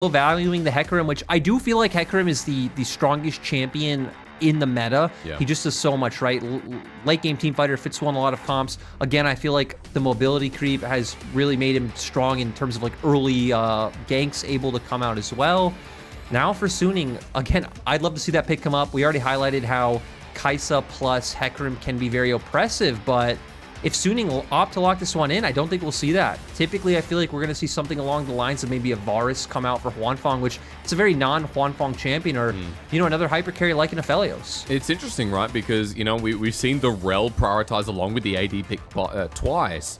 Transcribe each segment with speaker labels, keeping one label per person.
Speaker 1: valuing the Hecarim, which I do feel like Hecarim is the strongest champion in the meta.
Speaker 2: Yeah.
Speaker 1: He just does so much, right? Late game team fighter, fits well in a lot of comps. Again, I feel like the mobility creep has really made him strong in terms of like early ganks able to come out as well. Now for Suning, again, I'd love to see that pick come up. We already highlighted how Kai'Sa plus Hecarim can be very oppressive, but if Suning will opt to lock this one in, I don't think we'll see that. Typically, I feel like we're going to see something along the lines of maybe a Varus come out for Huanfeng, which it's a very non-Huanfeng champion, or, you know, another hyper carry like an Aphelios.
Speaker 2: It's interesting, right? Because, you know, we've seen the Rel prioritize along with the AD pick twice,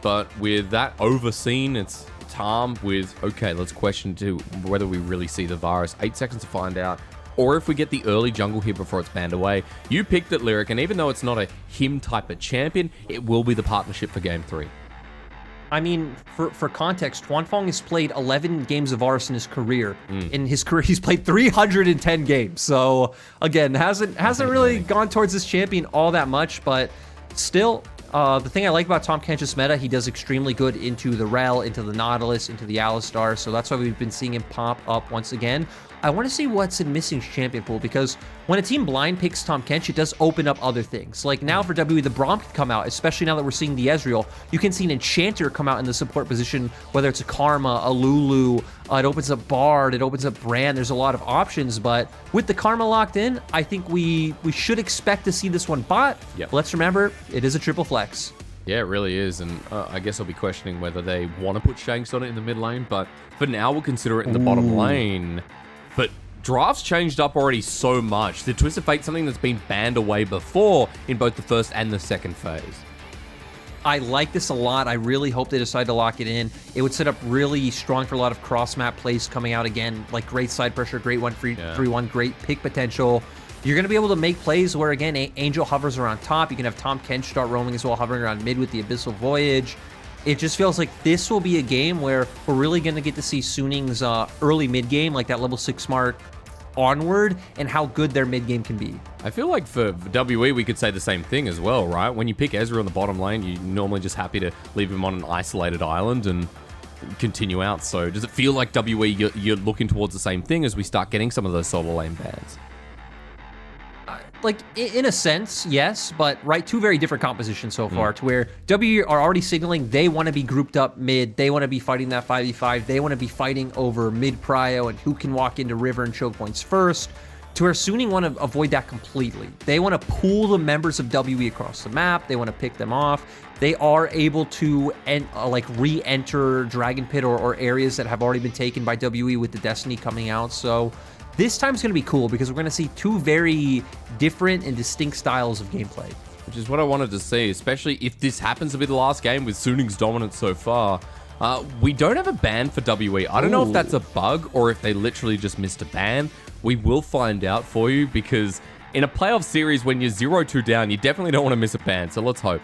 Speaker 2: but with that overseen, it's Tahm with, okay, let's question to whether we really see the Varus. 8 seconds to find out. Or if we get the early jungle here before it's banned away. You picked it, Lyric, and even though it's not a him type of champion, it will be the partnership for Game 3.
Speaker 1: I mean, for context, Huanfeng has played 11 games of Varus in his career. In his career, he's played 310 games. So, again, hasn't really gone towards this champion all that much, but still, the thing I like about Tahm Kench's meta, he does extremely good into the Rel, into the Nautilus, into the Alistar, so that's why we've been seeing him pop up once again. I want to see what's in Missing's champion pool, because when a team blind picks Tahm Kench, it does open up other things. Like now for WWE, the Braum can come out, especially now that we're seeing the Ezreal. You can see an Enchanter come out in the support position, whether it's a Karma, a Lulu, it opens up Bard, it opens up Brand. There's a lot of options, but with the Karma locked in, I think we should expect to see this one bot.
Speaker 2: Yep.
Speaker 1: Let's remember, it is a triple flex.
Speaker 2: Yeah, it really is, and I guess I'll be questioning whether they want to put Shanks on it in the mid lane, but for now we'll consider it in the bottom lane. But drafts changed up already so much. The Twist of Fate, something that's been banned away before in both the first and the second phase.
Speaker 1: I like this a lot. I really hope they decide to lock it in. It would set up really strong for a lot of cross-map plays coming out again, like great side pressure, great 1-3-1, great pick potential. You're going to be able to make plays where, again, Angel hovers around top. You can have Tahm Kench start roaming as well, hovering around mid with the Abyssal Voyage. It just feels like this will be a game where we're really going to get to see Suning's early mid-game, like that level 6 mark onward, and how good their mid-game can be.
Speaker 2: I feel like for WE, we could say the same thing as well, right? When you pick Ezreal in the bottom lane, you're normally just happy to leave him on an isolated island and continue out. So does it feel like WE, you're looking towards the same thing as we start getting some of those solo lane bans?
Speaker 1: Like, in a sense, yes, but right, two very different compositions so far, to where W are already signaling they want to be grouped up mid, they want to be fighting that 5v5, they want to be fighting over mid prio and who can walk into river and choke points first, to where Suning want to avoid that completely. They want to pool the members of WE across the map, they want to pick them off. They are able to like re-enter Dragon Pit or areas that have already been taken by WE with the Destiny coming out, so this time's going to be cool because we're going to see two very different and distinct styles of gameplay.
Speaker 2: Which is what I wanted to see, especially if this happens to be the last game with Suning's dominance so far. We don't have a ban for WE. I don't know if that's a bug or if they literally just missed a ban. We will find out for you because in a playoff series when you're 0-2 down, you definitely don't want to miss a ban, so let's hope.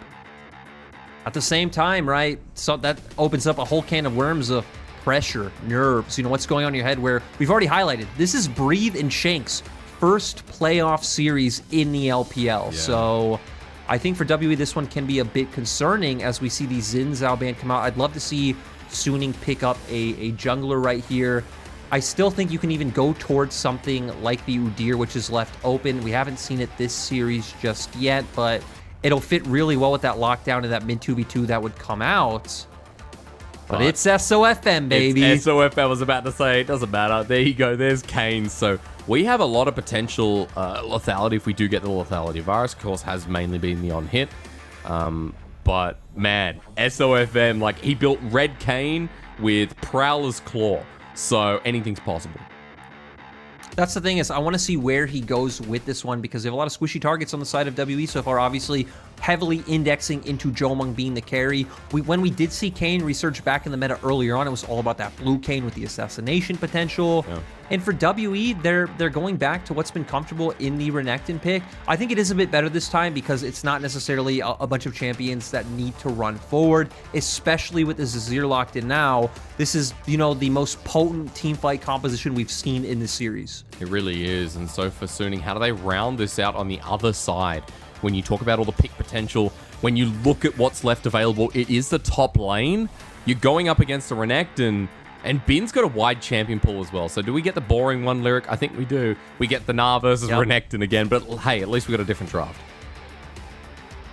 Speaker 1: At the same time, right, so that opens up a whole can of worms of pressure, nerves, you know, what's going on in your head, where we've already highlighted, this is Breathe and Shanks' first playoff series in the LPL. So I think for WE, this one can be a bit concerning as we see the Xin Zhao ban come out. I'd love to see Suning pick up a jungler right here. I still think you can even go towards something like the Udyr, which is left open. We haven't seen it this series just yet, but it'll fit really well with that lockdown and that mid 2v2 that would come out. But it's SofM, baby.
Speaker 2: It's SofM, I was about to say. It doesn't matter. There you go. There's Kayn. So we have a lot of potential lethality if we do get the lethality. Varus, of course, has mainly been the on-hit. But, man, SofM, like, he built Red Kayn with Prowler's Claw. So anything's possible.
Speaker 1: That's the thing, is I want to see where he goes with this one because they have a lot of squishy targets on the side of WE so far, obviously heavily indexing into Jiumeng being the carry. When we did see Kayn resurge back in the meta earlier on, it was all about that blue Kayn with the assassination potential. Yeah. And for WE, they're going back to what's been comfortable in the Renekton pick. I think it is a bit better this time because it's not necessarily a bunch of champions that need to run forward, especially with this Azir locked in now. This is, you know, the most potent teamfight composition we've seen in this series.
Speaker 2: It really is. And so for Suning, how do they round this out on the other side? When you talk about all the pick potential, when you look at what's left available, it is the top lane. You're going up against a Renekton And Bin's got a wide champion pool as well. So do we get the boring one, Lyric? I think we do. We get the Gnar versus Renekton again. But hey, at least we got a different draft.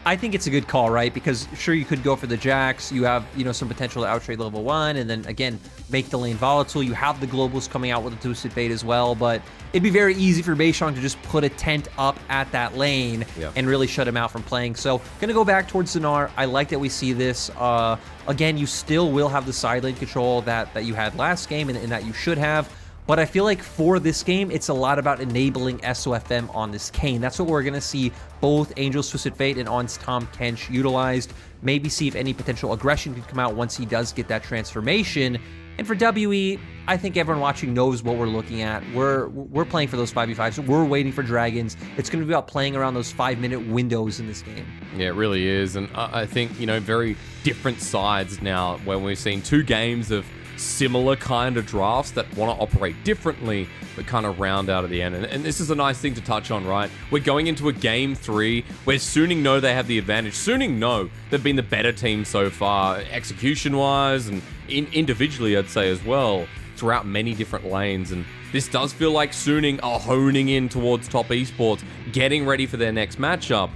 Speaker 1: I think it's a good call, right? Because sure, you could go for the Jax. You have, some potential to outtrade level 1, and then again, make the lane volatile. You have the globals coming out with a Twisted Fate as well, but it'd be very easy for Beishang to just put a tent up at that lane and really shut him out from playing. So, gonna go back towards Gnar. I like that we see this. Again, you still will have the side lane control that you had last game and that you should have. But I feel like for this game, it's a lot about enabling SofM on this Kayn. That's what we're going to see both Angel's Twisted Fate and On's Tahm Kench utilized. Maybe see if any potential aggression could come out once he does get that transformation. And for WE, I think everyone watching knows what we're looking at. We're playing for those 5v5s. We're waiting for dragons. It's going to be about playing around those 5-minute windows in this game.
Speaker 2: Yeah, it really is. And I think, very different sides now when we've seen 2 games of similar kind of drafts that want to operate differently but kind of round out at the end. And this is a nice thing to touch on, right? We're going into a game 3 where Suning know they have the advantage. Suning know they've been the better team so far, execution-wise and individually, I'd say as well, throughout many different lanes. And this does feel like Suning are honing in towards top esports, getting ready for their next matchup.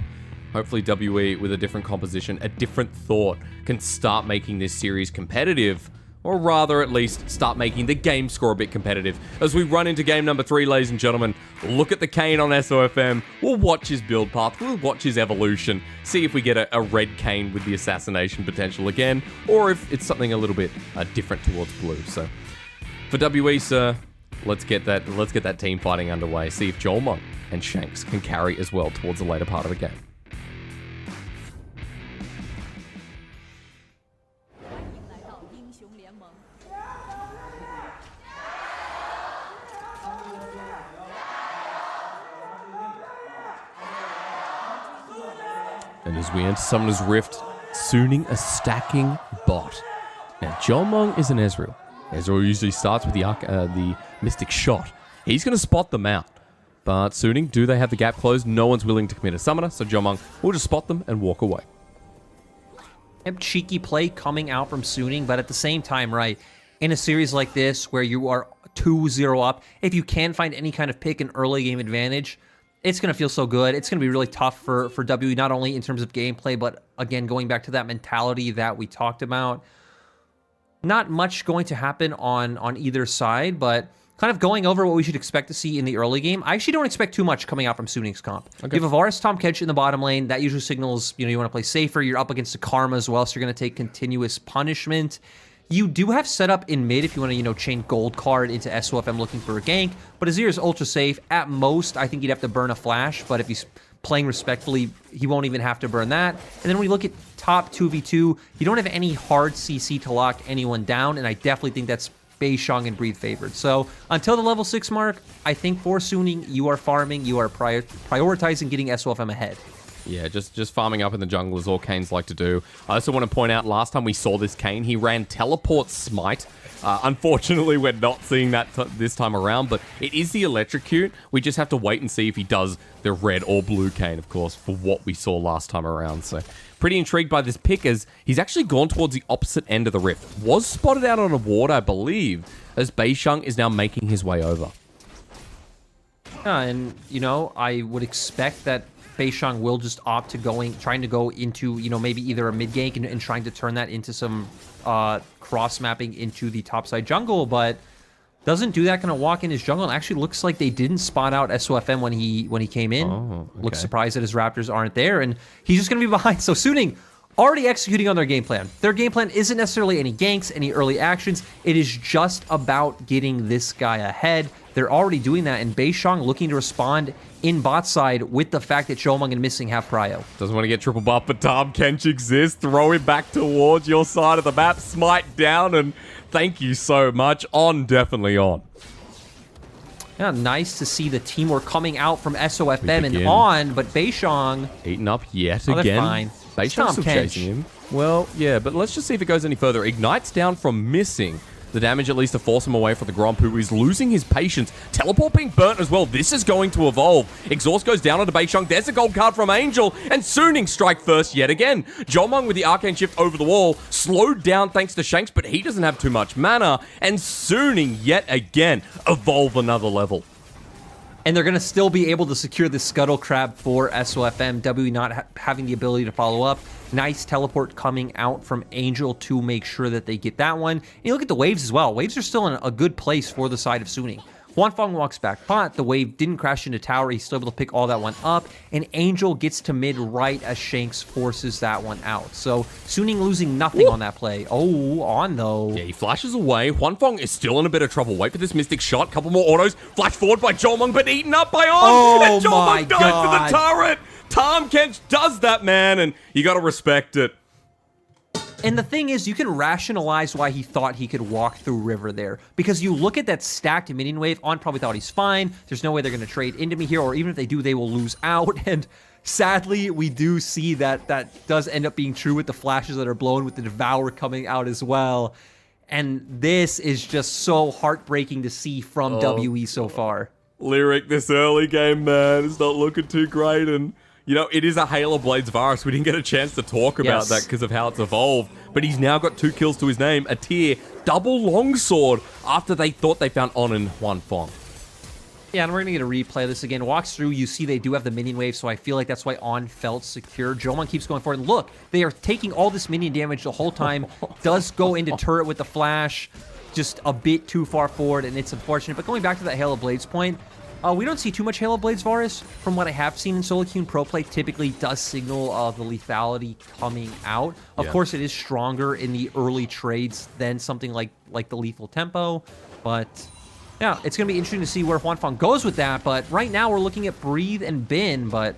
Speaker 2: Hopefully WE, with a different composition, a different thought, can start making this series competitive. Or rather, at least, start making the game score a bit competitive. As we run into game number 3, ladies and gentlemen, look at the Kayn on SofM. We'll watch his build path. We'll watch his evolution. See if we get a red Kayn with the assassination potential again, or if it's something a little bit different towards blue. So, for WE, sir, let's get that team fighting underway. See if Jiumeng and Shanks can carry as well towards the later part of the game. And as we enter Summoner's Rift, Suning a stacking bot. Now, Jiumeng is an Ezreal. Ezreal usually starts with the Mystic Shot. He's going to spot them out. But Suning, do they have the gap closed? No one's willing to commit a Summoner, so Jiumeng will just spot them and walk away.
Speaker 1: Cheeky play coming out from Suning, but at the same time, right, in a series like this where you are 2-0 up, if you can find any kind of pick and early game advantage, it's going to feel so good. It's going to be really tough for WE, not only in terms of gameplay, but again, going back to that mentality that we talked about. Not much going to happen on either side, but kind of going over what we should expect to see in the early game. I actually don't expect too much coming out from Suning's comp. Okay. You have a Varus, Tahm, Kench in the bottom lane. That usually signals, you want to play safer. You're up against a Karma as well, so you're going to take continuous punishment. You do have setup in mid if you want to, chain gold card into SofM looking for a gank, but Azir is ultra safe. At most, I think he'd have to burn a flash, but if he's playing respectfully, he won't even have to burn that. And then when you look at top 2v2, you don't have any hard CC to lock anyone down, and I definitely think that's Beishang and Breathe favored. So until the level 6 mark, I think for Suning, you are farming, you are prioritizing getting SofM ahead.
Speaker 2: Yeah, just farming up in the jungle is all Kayn's like to do. I also want to point out, last time we saw this Kayn, he ran Teleport Smite. Unfortunately, we're not seeing that this time around, but it is the Electrocute. We just have to wait and see if he does the red or blue Kayn, of course, for what we saw last time around. So, pretty intrigued by this pick, as he's actually gone towards the opposite end of the rift. Was spotted out on a ward, I believe, as Beishang is now making his way over.
Speaker 1: Yeah, and, I would expect that Beishang will just opt to trying to go into, maybe either a mid gank and trying to turn that into some cross mapping into the topside jungle, but doesn't do that. Going to walk in his jungle, and actually looks like they didn't spot out SofM when he came in.
Speaker 2: Oh, okay.
Speaker 1: Looks surprised that his Raptors aren't there, and he's just going to be behind. So Suning already executing on their game plan. Their game plan isn't necessarily any ganks, any early actions. It is just about getting this guy ahead. They're already doing that, and Beishang looking to respond in bot side with the fact that Jiumeng and missing have prio.
Speaker 2: Doesn't want to get triple buff, but Tahm Kench exists. Throw him back towards your side of the map. Smite down, and thank you so much. On, definitely on.
Speaker 1: Yeah, nice to see the teamwork coming out from SofM and on, but Beishang...
Speaker 2: Eaten up yet
Speaker 1: again.
Speaker 2: They're
Speaker 1: fine.
Speaker 2: Beishang's still chasing him. Well, yeah, but let's just see if it goes any further. Ignite's down from missing. the damage at least to force him away from the Gromp, who is losing his patience. Teleport being burnt as well. This is going to evolve. Exhaust goes down onto Beishang. There's a gold card from Angel, and Suning strike first yet again. Jiumeng with the Arcane Shift over the wall, slowed down thanks to Shanks, but he doesn't have too much mana, and Suning yet again evolve another level.
Speaker 1: And they're going to still be able to secure the Scuttle Crab for SofM. W not having the ability to follow up. Nice teleport coming out from Angel to make sure that they get that one. And you look at the waves as well. Waves are still in a good place for the side of Suning. Huanfeng walks back pot. The wave didn't crash into tower. He's still able to pick all that one up. And Angel gets to mid right as Shanks forces that one out. So Suning losing nothing on that play. Oh, on though.
Speaker 2: Yeah, he flashes away. Huanfeng is still in a bit of trouble. Wait for this Mystic Shot. Couple more autos. Flash forward by Jiumeng, but eaten up by On.
Speaker 1: Oh,
Speaker 2: and
Speaker 1: my
Speaker 2: Jiumeng dies
Speaker 1: God.
Speaker 2: to the turret. Tahm Kench does that, man, and you got to respect it.
Speaker 1: And the thing is, you can rationalize why he thought he could walk through River there. Because you look at that stacked minion wave, On probably thought he's fine. There's no way they're going to trade into me here, or even if they do, they will lose out. And sadly, we do see that that does end up being true with the flashes that are blown, with the Devour coming out as well. And this is just so heartbreaking to see from WE so far.
Speaker 2: Lyric, this early game, man, is not looking too great, and you know, it is a Halo Blades Varus. We didn't get a chance to talk about that because of how it's evolved, but he's now got 2 kills to his name, a tier double longsword after they thought they found On and Huanfeng.
Speaker 1: Yeah, and we're going to get a replay of this again. Walks through, you see they do have the minion wave, so I feel like that's why On felt secure. Jiumeng keeps going forward, and look, they are taking all this minion damage the whole time. Does go into turret with the flash, just a bit too far forward, and it's unfortunate. But going back to that Halo Blades point, we don't see too much Halo Blades Varus. From what I have seen in solo queue and pro play, typically does signal the lethality coming out. Of course, it is stronger in the early trades than something like the lethal tempo. But yeah, it's going to be interesting to see where Huanfeng goes with that. But right now, we're looking at Breathe and Bin, but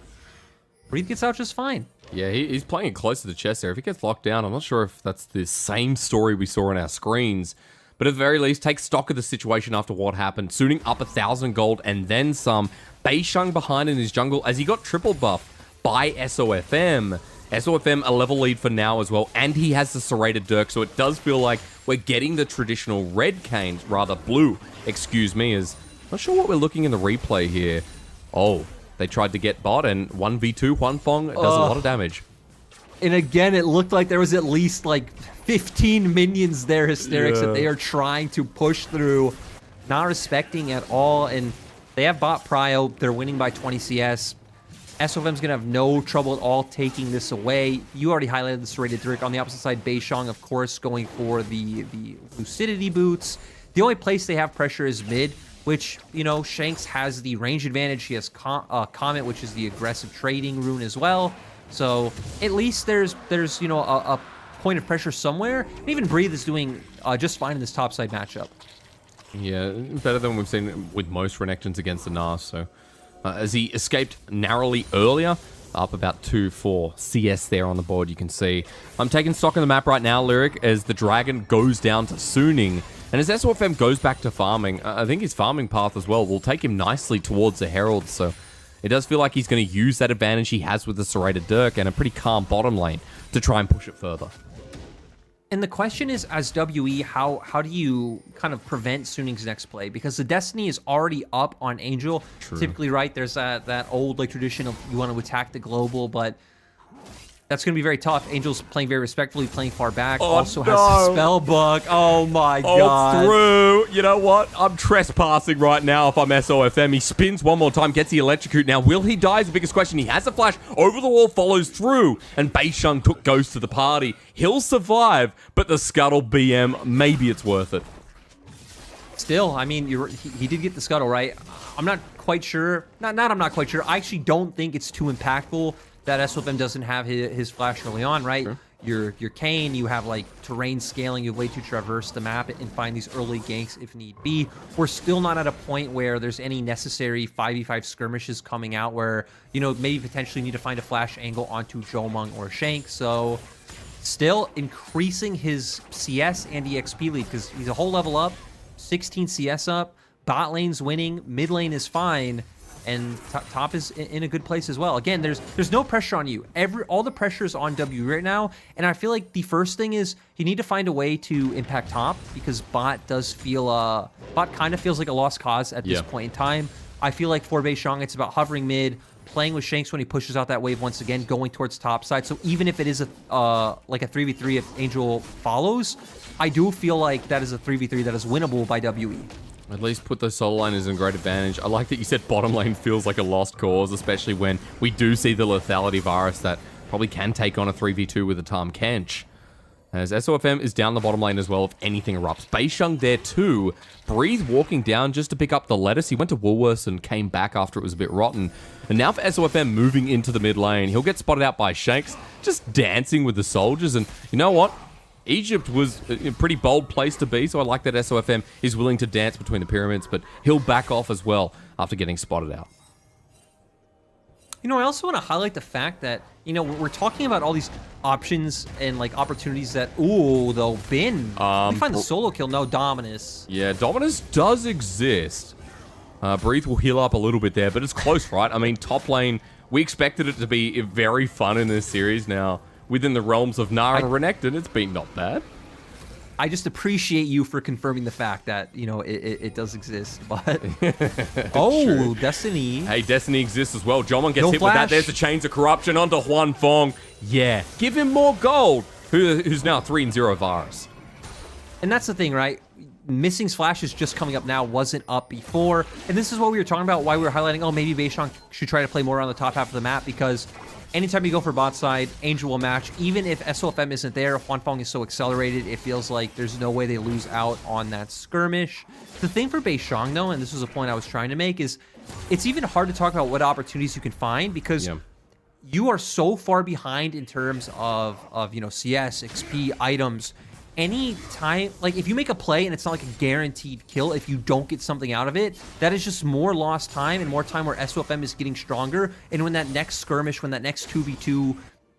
Speaker 1: Breathe gets out just fine. Yeah,
Speaker 2: he's playing it close to the chest there. If he gets locked down, I'm not sure if that's the same story we saw on our screens. But at the very least, take stock of the situation after what happened. Suning up 1,000 gold and then some. Beishang behind in his jungle as he got triple buffed by SofM. SofM a level lead for now as well, and he has the serrated Dirk, so it does feel like we're getting the traditional red Kayn, rather blue, excuse me, as not sure what we're looking in the replay here. Oh, they tried to get bot, and 1v2 Huanfeng does a lot of damage.
Speaker 1: And again, it looked like there was at least like 15 minions there, Hysterics, that they are trying to push through, not respecting at all. And they have bot prio. They're winning by 20 CS. SofM's going to have no trouble at all taking this away. You already highlighted the serrated Dirk. On the opposite side, Beishang, of course, going for the Lucidity boots. The only place they have pressure is mid, which, you know, Shanks has the range advantage. He has Comet, which is the aggressive trading rune as well. So at least there's you know, a point of pressure somewhere. And even Breathe is doing just fine in this topside matchup.
Speaker 2: Yeah, better than we've seen with most Renektons against the Gnar. So as he escaped narrowly earlier, up about 2-4 CS there on the board, you can see. I'm taking stock of the map right now, Lyric, as the Dragon goes down to Suning. And as SofM goes back to farming, I think his farming path as well will take him nicely towards the Herald. So it does feel like he's going to use that advantage he has with the serrated Dirk and a pretty calm bottom lane to try and push it further.
Speaker 1: And the question is, as WE, how do you kind of prevent Suning's next play? Because the Destiny is already up on Angel.
Speaker 2: True.
Speaker 1: Typically, right, there's that old like tradition of you want to attack the global, but that's going to be very tough. Angel's playing very respectfully, playing far back. Also has a spell book. Oh my god.
Speaker 2: Through. You know what? I'm trespassing right now if I'm SofM. He spins one more time, gets the electrocute. Now, will he die is the biggest question. He has a flash over the wall, follows through, and Beishang took Ghost to the party. He'll survive, but the Scuttle BM, maybe it's worth it.
Speaker 1: Still, I mean, he did get the Scuttle, right? I'm not quite sure. I'm not quite sure. I actually don't think it's too impactful that SofM doesn't have his flash early on, right? Sure. Your Kayn, you have like terrain scaling, you have way to traverse the map and find these early ganks if need be. We're still not at a point where there's any necessary 5v5 skirmishes coming out where, you know, maybe potentially need to find a flash angle onto Jiumeng or Shanks. So still increasing his CS and EXP lead because he's a whole level up, 16 CS up, bot lane's winning, mid lane is fine. and top is in a good place as well. Again, there's no pressure on you. All the pressure is on W right now, and I feel like the first thing is you need to find a way to impact top, because bot does feel bot kind of feels like a lost cause at this point in time. I feel like for Beishang, it's about hovering mid, playing with Shanks when he pushes out that wave once again, going towards top side. So even if it is like a 3v3 if Angel follows, I do feel like that is a 3v3 that is winnable by WE.
Speaker 2: At least put those solo liners in great advantage. I like that you said bottom lane feels like a lost cause, especially when we do see the lethality Varus that probably can take on a 3v2 with a Tahm Kench. As SofM is down the bottom lane as well if anything erupts. Beishang there too. Breathe walking down just to pick up the lettuce. He went to Woolworths and came back after it was a bit rotten. And now for SofM moving into the mid lane. He'll get spotted out by Shanks, just dancing with the soldiers. And you know what? Egypt was a pretty bold place to be, so I like that SofM is willing to dance between the pyramids, but he'll back off as well after getting spotted out.
Speaker 1: You know, I also want to highlight the fact that, you know, we're talking about all these options and, like, opportunities that, ooh, though, Bin. We find the solo kill, no Dominus. Yeah,
Speaker 2: Dominus does exist. Breathe will heal up a little bit there, but it's close, right? I mean, top lane, we expected it to be very fun in this series now. Within the realms of Gnar and Renekton, it's been not bad.
Speaker 1: I just appreciate you for confirming the fact that, you know, it does exist, but... oh, true. Destiny.
Speaker 2: Hey, Destiny exists as well. Jiumeng gets hit with that. There's the Chains of Corruption onto Huanfeng. Yeah, give him more gold. Who's now 3-0 Varus.
Speaker 1: And that's the thing, right? Missing Flash is just coming up now, wasn't up before. And this is what we were talking about, why we were highlighting, oh, maybe Beishang should try to play more on the top half of the map, because anytime you go for bot side, Angel will match. Even if SofM isn't there, Huanfeng is so accelerated, it feels like there's no way they lose out on that skirmish. The thing for Beishang, though, and this was a point I was trying to make, is it's even hard to talk about what opportunities you can find, because you are so far behind in terms of you know, CS, XP, items. Any time, like, if you make a play and it's not like a guaranteed kill, if you don't get something out of it, that is just more lost time and more time where SofM is getting stronger. And when that next skirmish, when that next 2v2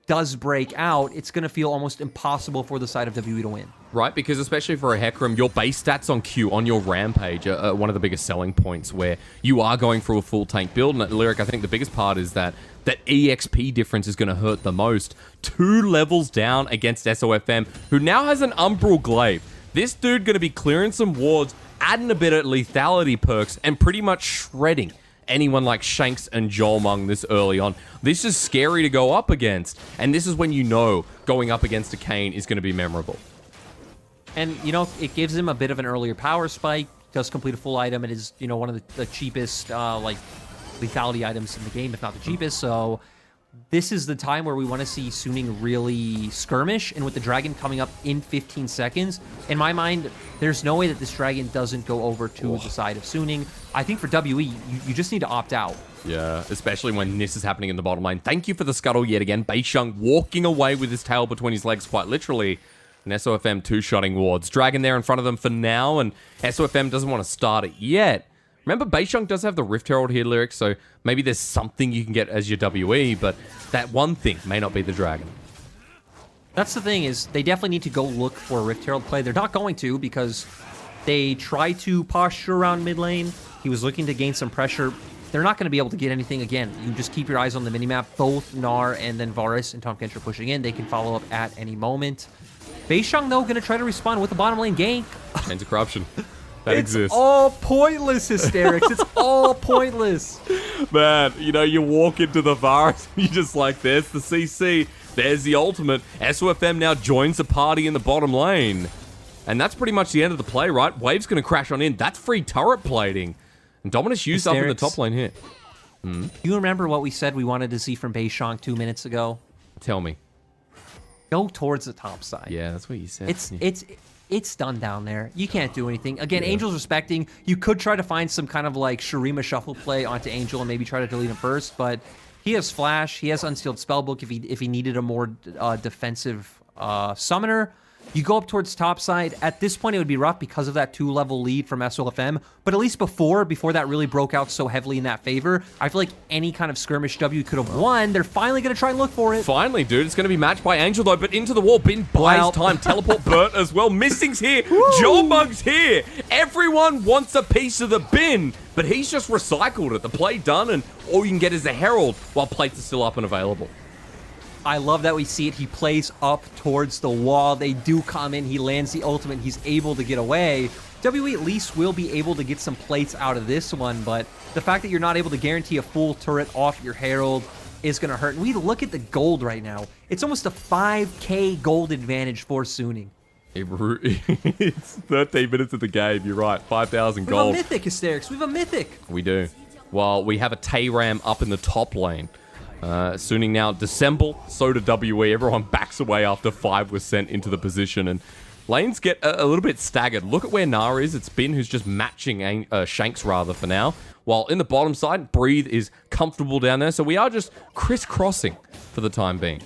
Speaker 1: does break out, it's going to feel almost impossible for the side of WE to win.
Speaker 2: Right, because especially for a Hecarim, your base stats on Q, on your Rampage, are one of the biggest selling points where you are going through a full tank build. And Lyric, I think the biggest part is that EXP difference is going to hurt the most. 2 levels down against SofM, who now has an Umbral Glaive. This dude going to be clearing some wards, adding a bit of lethality perks, and pretty much shredding anyone like Shanks and Jiumeng this early on. This is scary to go up against, and this is when you know going up against a Kayn is going to be memorable.
Speaker 1: And, you know, it gives him a bit of an earlier power spike, does complete a full item. It is, you know, one of the cheapest, like, lethality items in the game, if not the cheapest. So this is the time where we want to see Suning really skirmish, and with the dragon coming up in 15 seconds, in my mind, there's no way that this dragon doesn't go over to the side of Suning. I think for WE, you just need to opt out.
Speaker 2: Yeah, especially when this is happening in the bottom lane. Thank you for the scuttle yet again. Beishang walking away with his tail between his legs, quite literally. And SofM two-shotting wards. Dragon there in front of them for now, and SofM doesn't want to start it yet. Remember, Beishang does have the Rift Herald here, Lyric, so maybe there's something you can get as your WE, but that one thing may not be the dragon.
Speaker 1: That's the thing, is they definitely need to go look for a Rift Herald play. They're not going to, because they try to posture around mid lane. He was looking to gain some pressure. They're not going to be able to get anything again. You just keep your eyes on the minimap. Both Gnar and then Varus and Tahm Kench are pushing in. They can follow up at any moment. Beishang, though, going to try to respond with a bottom lane gank.
Speaker 2: Chains of Corruption. That exists.
Speaker 1: It's all pointless, Hysterics. It's all pointless.
Speaker 2: Man, you know, you walk into the Varus, you just like, there's the CC, there's the ultimate. SofM now joins the party in the bottom lane. And that's pretty much the end of the play, right? Wave's going to crash on in. That's free turret plating. And Dominus used up in the top lane here.
Speaker 1: You remember what we said we wanted to see from Beishang 2 minutes ago?
Speaker 2: Tell me.
Speaker 1: Go towards the top side.
Speaker 2: Yeah, that's what you said.
Speaker 1: It's done down there. You can't do anything. Again, Angel's respecting. You could try to find some kind of like Shurima shuffle play onto Angel and maybe try to delete him first, but he has Flash. He has Unsealed Spellbook if he needed a more defensive summoner. You go up towards top side. At this point, it would be rough because of that 2-level lead from SofM. But at least before that really broke out so heavily in that favor, I feel like any kind of skirmish W could have won. They're finally going to try and look for it.
Speaker 2: Finally, dude. It's going to be matched by Angel, though. But into the wall. Bin buys time. Teleport Burt as well. Missing's here. Jiumeng's here. Everyone wants a piece of the bin. But he's just recycled it. The play done. And all you can get is a Herald while plates are still up and available.
Speaker 1: I love that we see it. He plays up towards the wall. They do come in. He lands the ultimate. He's able to get away. WE at least will be able to get some plates out of this one, but the fact that you're not able to guarantee a full turret off your Herald is going to hurt. And we look at the gold right now. It's almost a 5k gold advantage for Suning.
Speaker 2: It's 13 minutes of the game. You're right. 5,000 gold.
Speaker 1: We have a mythic, Hysterics. We have a mythic.
Speaker 2: We do. Well, we have a Tahm up in the top lane. Suning now dissemble, so do WE. Everyone backs away after 5 was sent into the position, and lanes get a little bit staggered. Look at where Gnar is. It's Bin who's just matching Shanks rather for now. While in the bottom side, Breathe is comfortable down there, so we are just crisscrossing for the time being.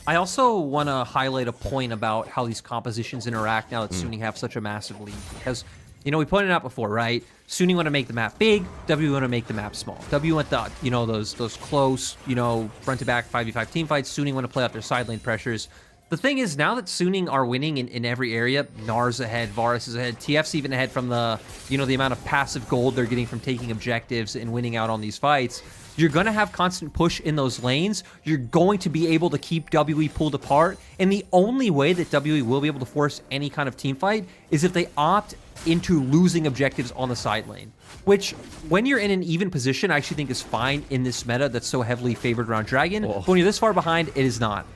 Speaker 1: I also want to highlight a point about how these compositions interact now that Suning have such a massive lead, because you know, we pointed out before, right? Suning want to make the map big, W want to make the map small. W want the, you know, those close, you know, front to back 5v5 team fights. Suning want to play out their side lane pressures. The thing is, now that Suning are winning in every area, Gnar's ahead, Varus is ahead, TF's even ahead from the, you know, the amount of passive gold they're getting from taking objectives and winning out on these fights. You're going to have constant push in those lanes. You're going to be able to keep WE pulled apart. And the only way that WE will be able to force any kind of team fight is if they opt into losing objectives on the side lane, which when you're in an even position, I actually think is fine in this meta that's so heavily favored around Dragon. But when you're this far behind, it is not.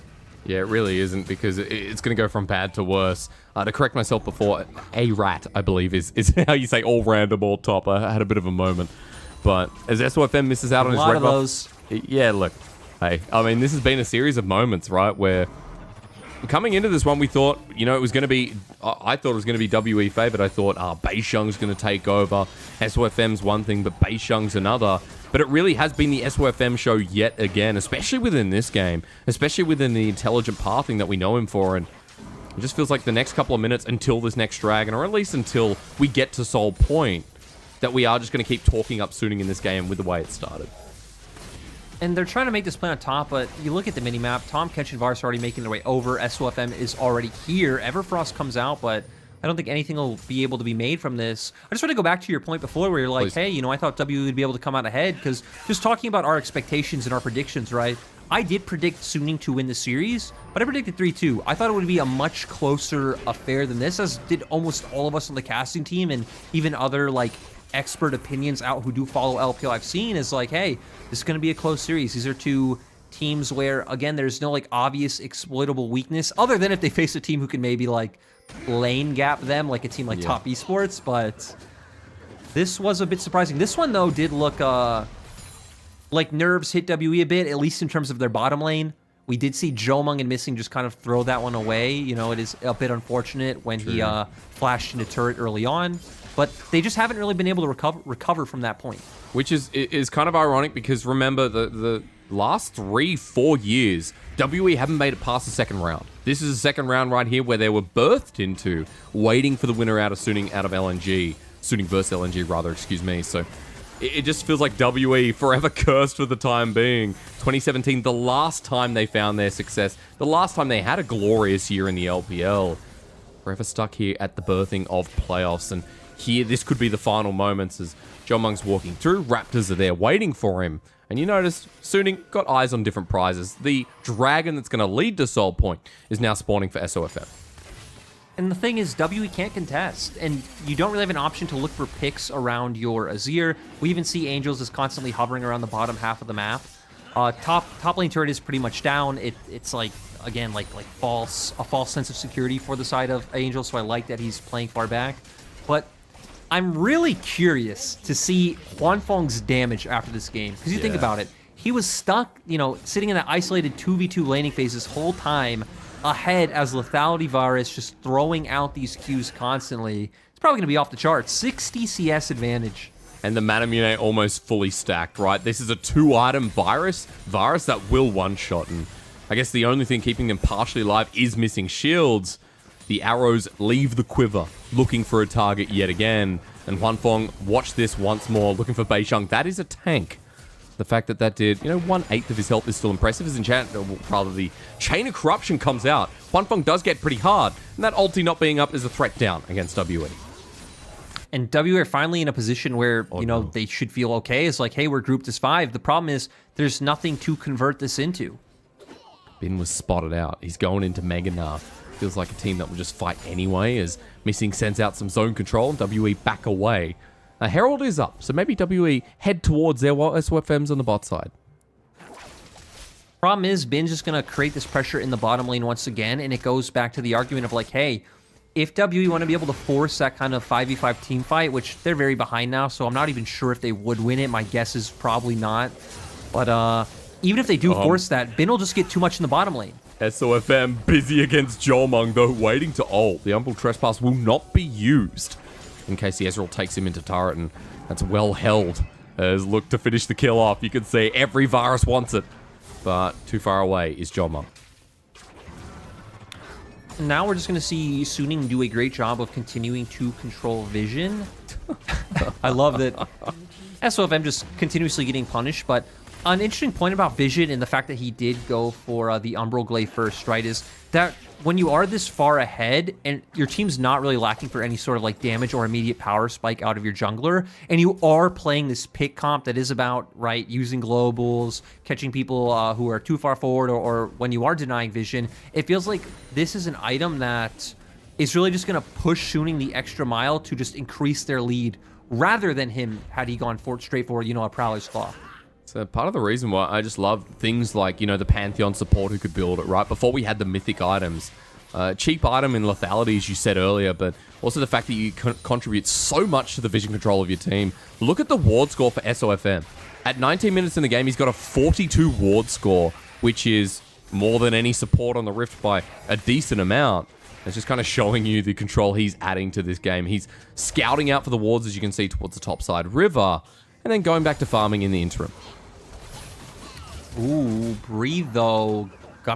Speaker 2: Yeah, it really isn't, because it's going to go from bad to worse. To correct myself before, A-Rat, I believe, is how you say all random, all top. I had a bit of a moment. But as SofM misses out on his red buff, yeah, look, hey, I mean, this has been a series of moments, right, where coming into this one, we thought, you know, it was going to be, I thought it was going to be WE favored. I thought, Beishang's going to take over. SofM's one thing, but Beishang's another. But it really has been the SofM show yet again, especially within this game, especially within the intelligent pathing that we know him for. And it just feels like the next couple of minutes until this next Dragon, or at least until we get to Soul Point, that we are just going to keep talking up Suning in this game with the way it started.
Speaker 1: And they're trying to make this play on top, but you look at the minimap, Tahm, Kench, and Varus are already making their way over. SofM is already here. Everfrost comes out, but I don't think anything will be able to be made from this. I just want to go back to your point before where you're like, hey, you know, I thought W would be able to come out ahead, because just talking about our expectations and our predictions, right? I did predict Suning to win the series, but I predicted 3-2. I thought it would be a much closer affair than this, as did almost all of us on the casting team, and even other, like, expert opinions out who do follow LPL I've seen is like, hey, this is going to be a close series. These are two teams where, again, there's no, like, obvious exploitable weakness, other than if they face a team who can maybe, like, lane gap them, like a team like Top Esports, but this was a bit surprising. This one, though, did look like nerves hit WE a bit, at least in terms of their bottom lane. We did see Jiumeng and Missing just kind of throw that one away. You know, it is a bit unfortunate when he flashed into turret early on, but they just haven't really been able to recover from that point.
Speaker 2: Which is kind of ironic, because remember, the last 3-4 years, WE haven't made it past the second round. This is the second round right here where they were birthed into, waiting for the winner out of Suning out of LNG. Suning versus LNG, rather, excuse me. So it just feels like WE forever cursed for the time being. 2017, the last time they found their success, the last time they had a glorious year in the LPL. Forever stuck here at the birthing of playoffs. And here, this could be the final moments as Jiumeng's walking through. Raptors are there waiting for him. And you notice, Suning got eyes on different prizes. The dragon that's going to lead to Soul Point is now spawning for SofM.
Speaker 1: And the thing is, WE can't contest, and you don't really have an option to look for picks around your Azir. We even see Angels is constantly hovering around the bottom half of the map. Top lane turret is pretty much down. It's like, again, like a false sense of security for the side of Angels, so I like that he's playing far back. But I'm really curious to see Huanfeng's damage after this game, because you think about it, he was stuck, you know, sitting in that isolated 2v2 laning phase this whole time, ahead as Lethality Varus, just throwing out these Qs constantly. It's probably going to be off the charts. 60 CS advantage.
Speaker 2: And the Manamune almost fully stacked, right? This is a 2-item Varus that will one-shot. And I guess the only thing keeping them partially alive is missing shields. The arrows leave the quiver, looking for a target yet again. And Huanfeng, watch this once more, looking for Beishang. That is a tank. The fact that that did, 1/8 of his health is still impressive. As the Chain of Corruption comes out. Huanfeng does get pretty hard. And that ulti not being up is a threat down against WE.
Speaker 1: And WE are finally in a position where, they should feel okay. It's like, hey, we're grouped as 5. The problem is there's nothing to convert this into.
Speaker 2: Bin was spotted out. He's going into Mega Gnar. Feels like a team that will just fight anyway, as Missing sends out some zone control and WE back away. Herald is up, so maybe WE head towards their SofMs on the bot side.
Speaker 1: Problem is, Bin's just going to create this pressure in the bottom lane once again, and it goes back to the argument of like, hey, if WE want to be able to force that kind of 5v5 team fight, which they're very behind now, so I'm not even sure if they would win it. My guess is probably not. But even if they do force that, Bin will just get too much in the bottom lane.
Speaker 2: SofM busy against Jiumeng, though, waiting to ult. The Umbral Trespass will not be used in case the Ezreal takes him into turret, and that's well held. As look to finish the kill off. You can see every Varus wants it, but too far away is Jiumeng.
Speaker 1: Now we're just going to see Suning do a great job of continuing to control vision. I love that SofM just continuously getting punished, but an interesting point about Vision and the fact that he did go for the Umbral Glaive first, right, is that when you are this far ahead and your team's not really lacking for any sort of like damage or immediate power spike out of your jungler, and you are playing this pick comp that is about, right, using globals, catching people who are too far forward, or when you are denying vision, it feels like this is an item that is really just going to push Suning the extra mile to just increase their lead rather than him had he gone straight forward, a Prowler's Claw.
Speaker 2: So part of the reason why I just love things like, the Pantheon support who could build it, right? Before we had the mythic items. Cheap item in lethality, as you said earlier, but also the fact that you contribute so much to the vision control of your team. Look at the ward score for SofM. At 19 minutes in the game, he's got a 42 ward score, which is more than any support on the Rift by a decent amount. It's just kind of showing you the control he's adding to this game. He's scouting out for the wards, as you can see, towards the top side river, and then going back to farming in the interim.
Speaker 1: Ooh, Breathe, though.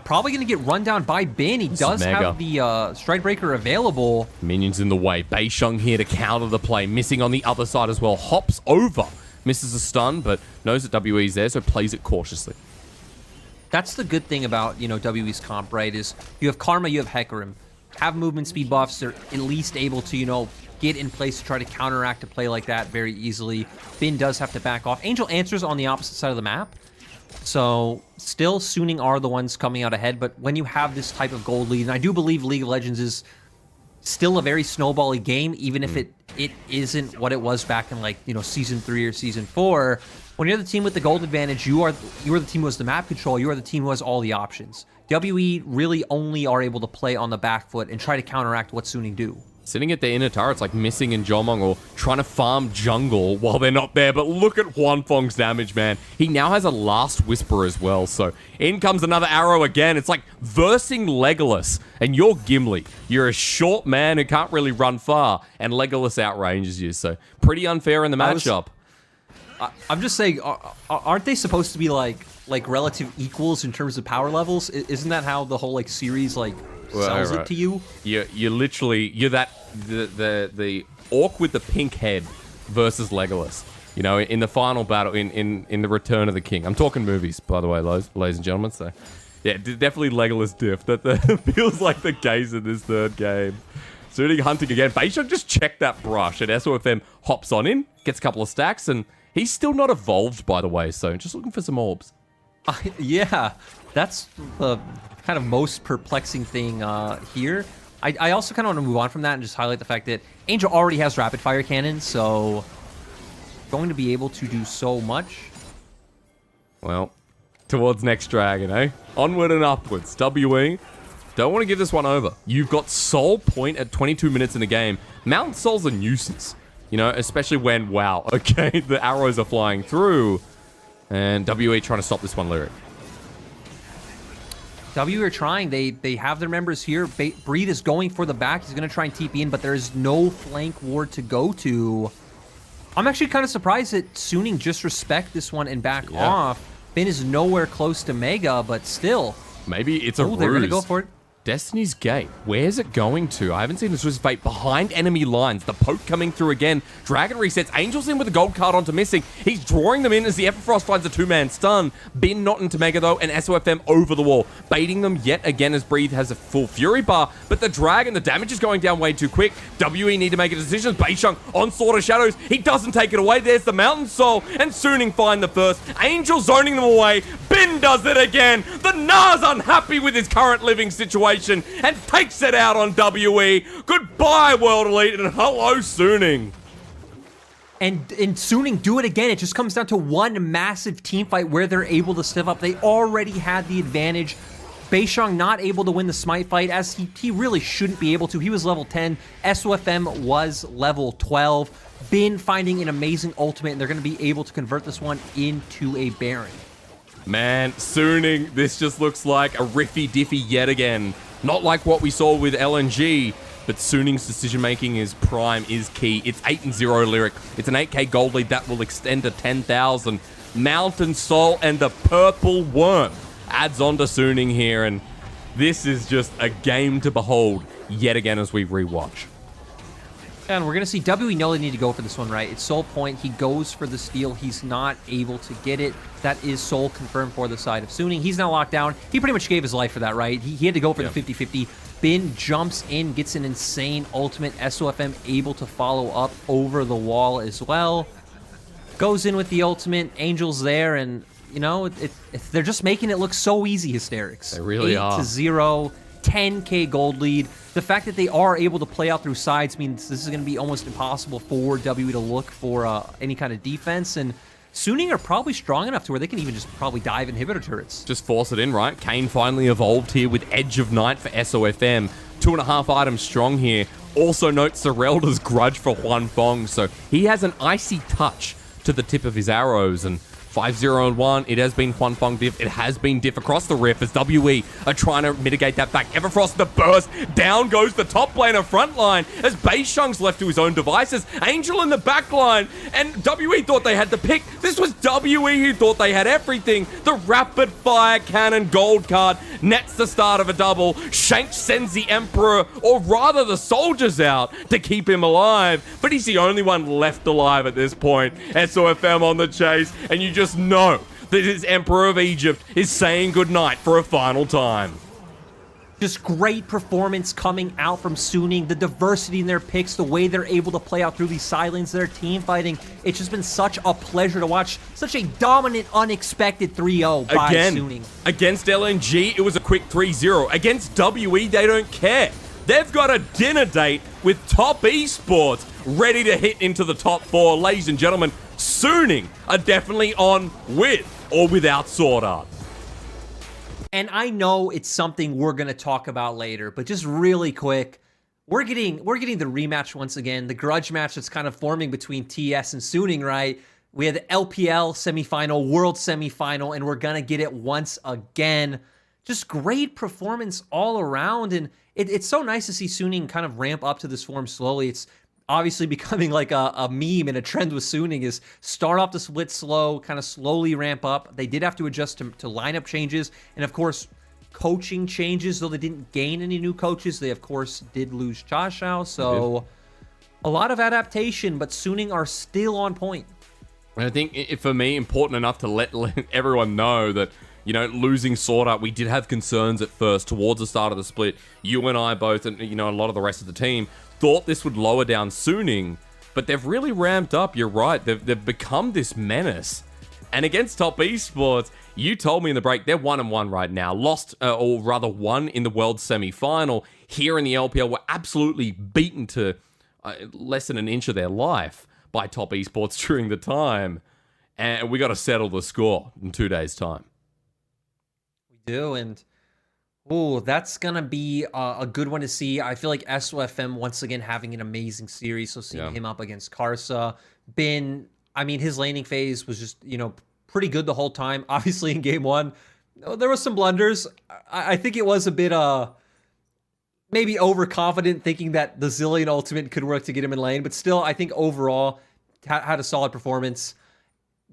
Speaker 1: Probably going to get run down by Bin. He does have the Strike Breaker available.
Speaker 2: Minions in the way. Beishang here to counter the play. Missing on the other side as well. Hops over. Misses a stun, but knows that WE's there, so plays it cautiously.
Speaker 1: That's the good thing about, WE's comp, right, is you have Karma, you have Hecarim. Have movement speed buffs. They're at least able to, get in place to try to counteract a play like that very easily. Bin does have to back off. Angel answers on the opposite side of the map. So, still, Suning are the ones coming out ahead, but when you have this type of gold lead, and I do believe League of Legends is still a very snowbally game, even if it isn't what it was back in, like, Season 3 or Season 4, when you're the team with the gold advantage, you are the team who has the map control, you are the team who has all the options. WE really only are able to play on the back foot and try to counteract what Suning do.
Speaker 2: Sitting at the inner turrets like Missing and Jiumeng, or trying to farm jungle while they're not there. But look at Huanfeng's damage, man. He now has a Last Whisper as well. So in comes another arrow again. It's like versing Legolas. And you're Gimli. You're a short man who can't really run far. And Legolas outranges you. So pretty unfair in the matchup.
Speaker 1: I'm just saying, aren't they supposed to be like relative equals in terms of power levels? Isn't that how the whole series sells it to you?
Speaker 2: You're literally the orc with the pink head versus Legolas. In the final battle in the Return of the King. I'm talking movies, by the way, ladies and gentlemen. So yeah, definitely Legolas diff. That feels like the case in this third game. Suning hunting again. Beishang just checked that brush, and SofM hops on in, gets a couple of stacks, and he's still not evolved, by the way. So just looking for some orbs.
Speaker 1: Yeah, that's the kind of most perplexing thing here. I also kind of want to move on from that and just highlight the fact that Angel already has rapid fire cannons, so going to be able to do so much.
Speaker 2: Well, towards next dragon, eh? Onward and upwards. WE, don't want to give this one over. You've got Soul Point at 22 minutes in the game. Mountain Soul's a nuisance, especially when, wow, okay, the arrows are flying through. And WE trying to stop this one lyric.
Speaker 1: WE are trying. They have their members here. Breathe is going for the back. He's going to try and TP in, but there is no flank ward to go to. I'm actually kind of surprised that Suning just respect this one and back off. Bin is nowhere close to Mega, but still,
Speaker 2: Maybe it's a ruse.
Speaker 1: They're going to go for it.
Speaker 2: Destiny's Gate. Where's it going to? I haven't seen this Twisted Fate behind enemy lines. The poke coming through again. Dragon resets. Angel's in with a gold card onto missing. He's drawing them in as the Everfrost finds a two-man stun. Bin not into Mega though, and SofM over the wall. Baiting them yet again as Breathe has a full Fury bar. But the Dragon, the damage is going down way too quick. WE need to make a decision. Beishang on Sword of Shadows. He doesn't take it away. There's the Mountain Soul. And Suning find the first. Angel zoning them away. Bin does it again. The Gnar's unhappy with his current living situation and takes it out on WE. Goodbye, World Elite, and hello, Suning.
Speaker 1: And Suning do it again. It just comes down to one massive team fight where they're able to step up. They already had the advantage. Beishang not able to win the smite fight, as he really shouldn't be able to. He was level 10. SofM was level 12. Bin finding an amazing ultimate, and they're going to be able to convert this one into a Baron.
Speaker 2: Man, Suning, this just looks like a riffy-diffy yet again. Not like what we saw with LNG, but Suning's decision-making is prime, is key. It's 8-0 Lyric. It's an 8k gold lead that will extend to 10,000. Mountain Soul and the Purple Worm adds on to Suning here, and this is just a game to behold yet again as we rewatch.
Speaker 1: And we're going to see WE know they need to go for this one, right? It's Soul Point. He goes for the steal. He's not able to get it. That is Soul confirmed for the side of Suning. He's now locked down. He pretty much gave his life for that, right? He had to go for the 50-50. Bin jumps in, gets an insane ultimate. SofM able to follow up over the wall as well. Goes in with the ultimate. Angel's there, and, you know, they're just making it look so easy, Hysterics.
Speaker 2: They really are.
Speaker 1: 8-0. 10k gold lead. The fact that they are able to play out through sides means this is going to be almost impossible for WE to look for any kind of defense, and Suning are probably strong enough to where they can even just probably dive inhibitor turrets.
Speaker 2: Just force it in, right? Kayn finally evolved here with Edge of Night for SofM. 2.5 items strong here. Also note Serelda's grudge for Huanfeng, so he has an icy touch to the tip of his arrows, and 5-0-1, it has been Huanfeng diff, it has been diff across the rift as WE are trying to mitigate that back. Everfrost the burst, down goes the top laner front line as Beishang's left to his own devices. Angel in the back line, and WE thought they had the pick. This was WE who thought they had everything. The rapid fire cannon gold card nets the start of a double. Shanks sends the Emperor, or rather the soldiers out to keep him alive, but he's the only one left alive at this point. SofM on the chase, and you just know that his Emperor of Egypt is saying goodnight for a final time.
Speaker 1: Just great performance coming out from Suning, the diversity in their picks, the way they're able to play out through these sidelines, their team fighting. It's just been such a pleasure to watch. Such a dominant, unexpected 3-0 by Suning.
Speaker 2: Against LNG, it was a quick 3-0. Against WE, they don't care. They've got a dinner date with top esports ready to hit into the top 4. Ladies and gentlemen, Suning are definitely on with or without Sword Art.
Speaker 1: And I know it's something we're going to talk about later, but just really quick, we're getting the rematch once again, the grudge match that's kind of forming between TS and Suning, right? We had the LPL semifinal, World semifinal, and we're going to get it once again. Just great performance all around, and it's so nice to see Suning kind of ramp up to this form slowly. It's obviously becoming like a meme and a trend with Suning is start off the split slow, kind of slowly ramp up. They did have to adjust to lineup changes, and of course, coaching changes. Though they didn't gain any new coaches, they of course did lose Chashao, so a lot of adaptation, but Suning are still on point.
Speaker 2: And I think for me, important enough to let everyone know that, you know, losing Sword Art, we did have concerns at first towards the start of the split. You and I both, and, you know, a lot of the rest of the team thought this would lower down Suning, but they've really ramped up. You're right. They've become this menace. And against top esports, you told me in the break, they're 1-1 right now. Lost, or rather won in the world semi-final. Here in the LPL, were absolutely beaten to less than an inch of their life by top esports during the time. And we got to settle the score in 2 days' time.
Speaker 1: We do, and oh, that's going to be a good one to see. I feel like SofM once again having an amazing series. So seeing him up against Karsa. Bin, I mean, his laning phase was just, you know, pretty good the whole time. Obviously in game one, there was some blunders. I think it was a bit maybe overconfident thinking that the Zillion ultimate could work to get him in lane. But still, I think overall had a solid performance.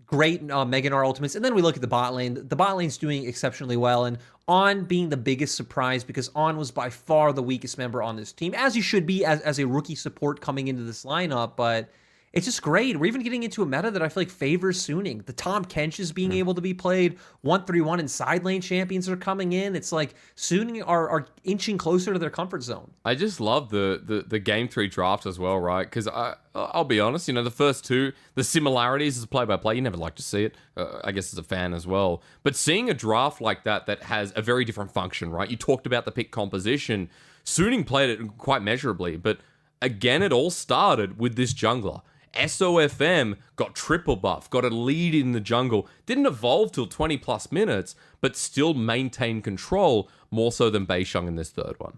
Speaker 1: great Mega Gnar ultimates. And then we look at the bot lane. The bot lane's doing exceptionally well, and On being the biggest surprise because On was by far the weakest member on this team, as you should be as a rookie support coming into this lineup, but it's just great. We're even getting into a meta that I feel like favors Suning. The Tahm Kench is being able to be played. 1-3-1 and side lane champions are coming in. It's like Suning are inching closer to their comfort zone.
Speaker 2: I just love the game 3 draft as well, right? Because I'll be honest, you know, the first two, the similarities as a play-by-play, you never like to see it, I guess as a fan as well. But seeing a draft like that has a very different function, right? You talked about the pick composition. Suning played it quite measurably, but again, it all started with this jungler. SofM got triple buff, got a lead in the jungle, didn't evolve till 20 plus minutes, but still maintained control more so than Beishang in this third one.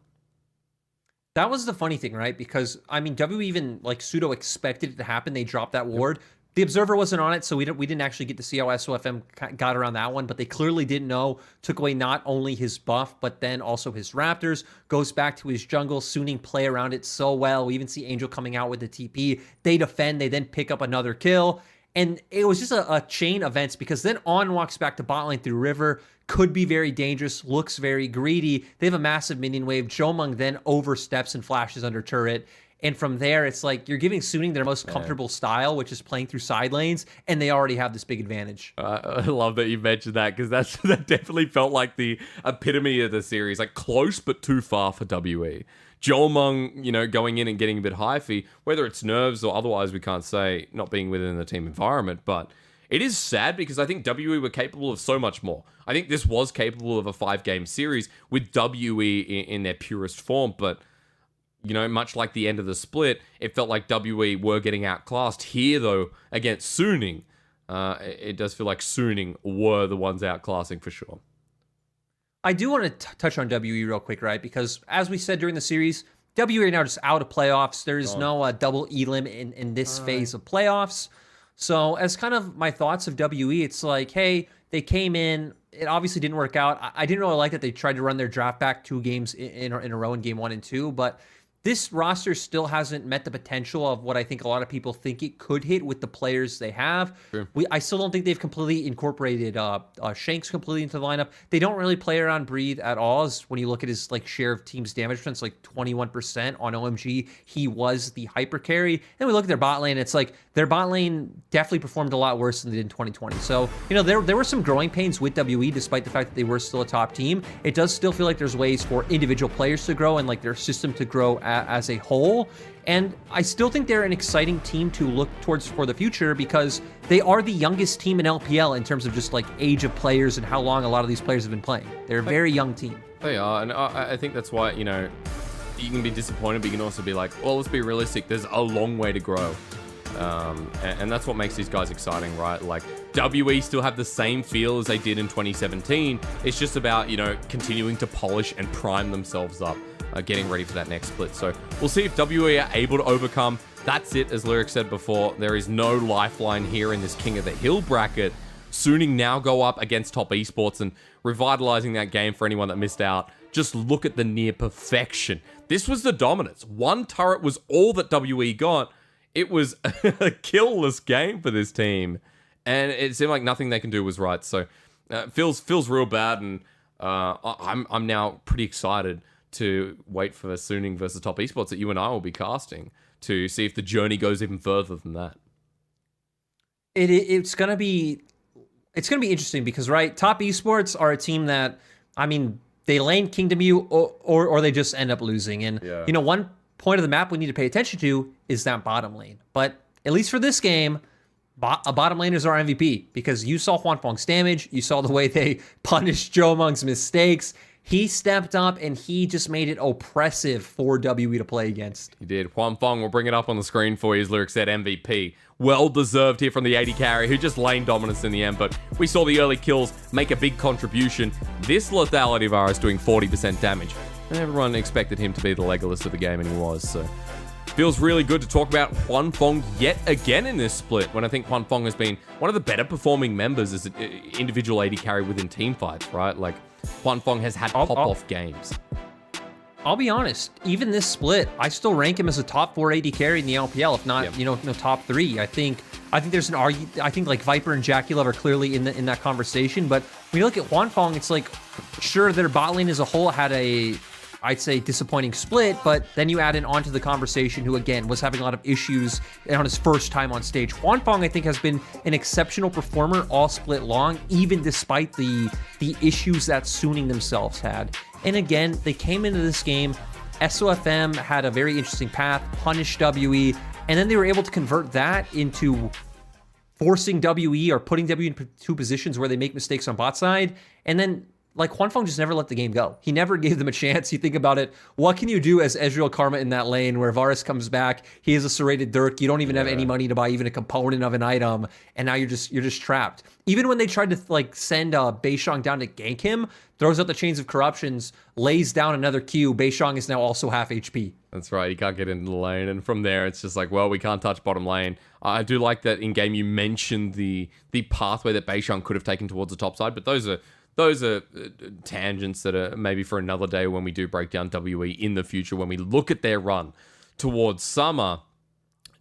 Speaker 1: That was the funny thing, right? Because, I mean, W even, like, pseudo expected it to happen. They dropped that ward. The Observer wasn't on it, so we didn't actually get to see how SofM got around that one, but they clearly didn't know. Took away not only his buff, but then also his Raptors. Goes back to his jungle. Suning play around it so well. We even see Angel coming out with the TP. They defend. They then pick up another kill. And it was just a chain of events because then On walks back to bot lane through River. Could be very dangerous. Looks very greedy. They have a massive minion wave. Jiumeng then oversteps and flashes under turret. And from there, it's like you're giving Suning their most comfortable style, which is playing through side lanes, and they already have this big advantage.
Speaker 2: I love that you mentioned that because that definitely felt like the epitome of the series, like close but too far for WE. Jiumeng, you know, going in and getting a bit hyphy, whether it's nerves or otherwise, we can't say, not being within the team environment, but it is sad because I think WE were capable of so much more. I think this was capable of a 5-game series with WE in their purest form, but you know, much like the end of the split, it felt like WE were getting outclassed. Here, though, against Suning, it does feel like Suning were the ones outclassing for sure.
Speaker 1: I do want to touch on WE real quick, right? Because as we said during the series, WE are now just out of playoffs. There's no double elim in this phase of playoffs. So as kind of my thoughts of WE, it's like, hey, they came in. It obviously didn't work out. I didn't really like that they tried to run their draft back 2 games in a row in game 1 and 2, but this roster still hasn't met the potential of what I think a lot of people think it could hit with the players they have. Sure. I still don't think they've completely incorporated Shanks completely into the lineup. They don't really play around Breathe at all. As when you look at his like share of team's damage, it's like 21% on OMG. He was the hyper carry. And we look at their bot lane. It's like their bot lane definitely performed a lot worse than they did in 2020. So, you know, there were some growing pains with WE despite the fact that they were still a top team. It does still feel like there's ways for individual players to grow and like their system to grow as a whole, and I still think they're an exciting team to look towards for the future because they are the youngest team in LPL in terms of just like age of players and how long a lot of these players have been playing. They're a very young team.
Speaker 2: They are, and I think that's why, you know, you can be disappointed, but you can also be like, well, let's be realistic. There's a long way to grow, and that's what makes these guys exciting, right? Like WE still have the same feel as they did in 2017. It's just about, you know, continuing to polish and prime themselves up. Getting ready for that next split. So we'll see if WE are able to overcome. That's it, as Lyric said before. There is no lifeline here in this King of the Hill bracket. Suning now go up against top esports and revitalizing that game for anyone that missed out. Just look at the near perfection. This was the dominance. 1 turret was all that WE got. It was a killless game for this team. And it seemed like nothing they can do was right. So feels real bad. And I'm now pretty excited to wait for the Suning versus top esports that you and I will be casting to see if the journey goes even further than that.
Speaker 1: It's gonna be interesting because, right, top esports are a team that, I mean, they lane kingdom you or they just end up losing. And you know, one point of the map we need to pay attention to is that bottom lane. But at least for this game, a bottom laner is our MVP because you saw Huanfeng's damage, you saw the way they punished Jiumeng's mistakes. He stepped up and he just made it oppressive for WE to play against.
Speaker 2: He did. Huanfeng, we'll bring it up on the screen for you, as Lyric said, MVP. Well deserved here from the AD carry, who just lane dominance in the end, but we saw the early kills make a big contribution. This lethality Varus doing 40% damage. Everyone expected him to be the Legolas of the game, and he was, so. Feels really good to talk about Huanfeng yet again in this split, when I think Huanfeng has been one of the better performing members as an individual AD carry within team fights, right? Like, Huanfeng has had pop-off games.
Speaker 1: I'll be honest, even this split, I still rank him as a top 4 AD carry in the LPL, if not, you know, top 3. I think I think there's an argument. I think like Viper and JackeyLove are clearly in that conversation. But when you look at Huanfeng, it's like, sure, their bot lane as a whole had a, I'd say, disappointing split, but then you add in onto the conversation who, again, was having a lot of issues on his first time on stage. Huanfeng, I think, has been an exceptional performer all split long, even despite the issues that Suning themselves had. And again, they came into this game, SofM had a very interesting path, punished WE, and then they were able to convert that into forcing WE or putting WE in two positions where they make mistakes on bot side, and then like Huanfeng just never let the game go. He never gave them a chance. You think about it, what can you do as Ezreal Karma in that lane where Varus comes back, he is a serrated Dirk, you don't even have any money to buy even a component of an item, and now you're just trapped. Even when they tried to like send Beishang down to gank him, throws out the Chains of Corruptions, lays down another Q, Beishang is now also half HP.
Speaker 2: That's right, he can't get into the lane, and from there it's just like, well, we can't touch bottom lane. I do like that in game you mentioned the pathway that Beishang could have taken towards the top side, but those are tangents that are maybe for another day when we do break down WE in the future, when we look at their run towards summer.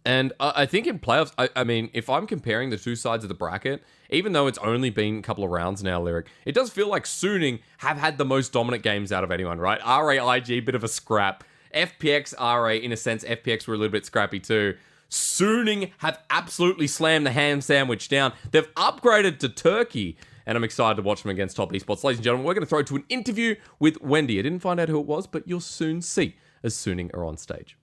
Speaker 2: And I think in playoffs, I mean, if I'm comparing the two sides of the bracket, even though it's only been a couple of rounds now, Lyric, it does feel like Suning have had the most dominant games out of anyone, right? RA, IG, bit of a scrap. FPX, RA, in a sense, FPX were a little bit scrappy too. Suning have absolutely slammed the ham sandwich down. They've upgraded to Turkey. And I'm excited to watch them against top esports. Ladies and gentlemen, we're going to throw to an interview with Wendy. I didn't find out who it was, but you'll soon see as Suning are on stage.